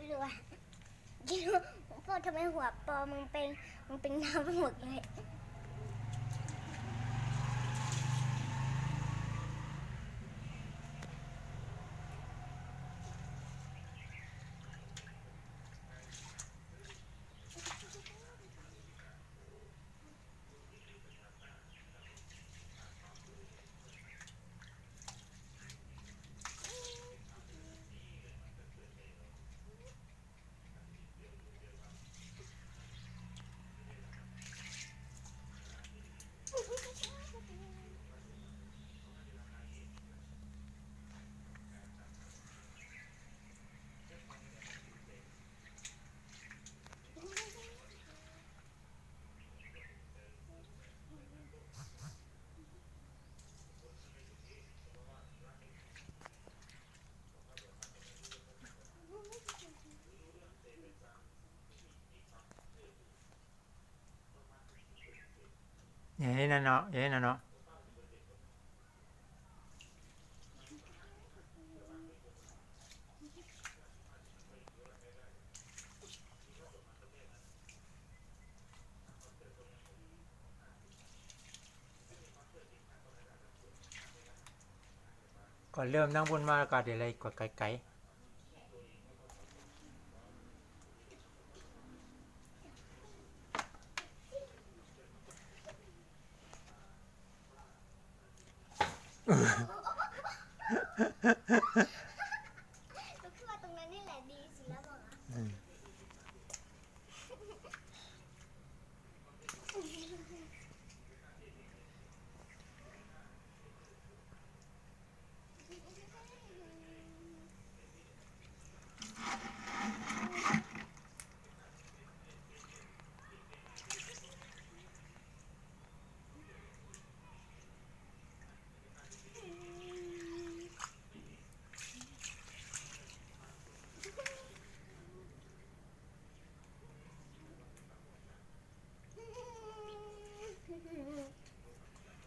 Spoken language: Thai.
หรือว่าคิดว่าพ่อทำไมหัวปอมึงเป็นน้ำไปหมดเลยอย่างนี้นะเนาะอย่างนี้นะเนาะก่อนเริ่มนั่งบนมาอากาศอะไรกดไกลๆ